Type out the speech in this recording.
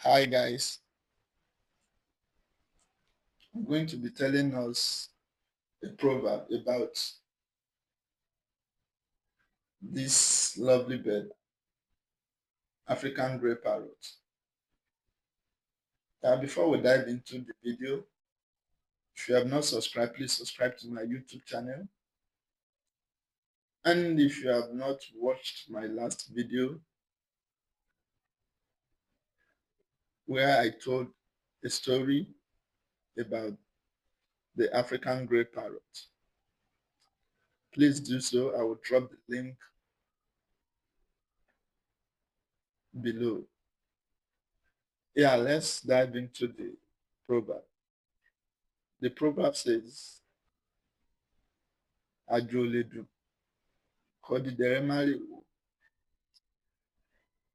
Hi guys, I'm going to be telling us a proverb about this lovely bird, African grey parrot. Before we dive into the video, if you have not subscribed, please subscribe to my YouTube channel. And if you have not watched my last video where I told a story about the African grey parrot, please do so. I will drop the link below. Let's dive into the proverb. The proverb says, Ajoledu, Kodideremari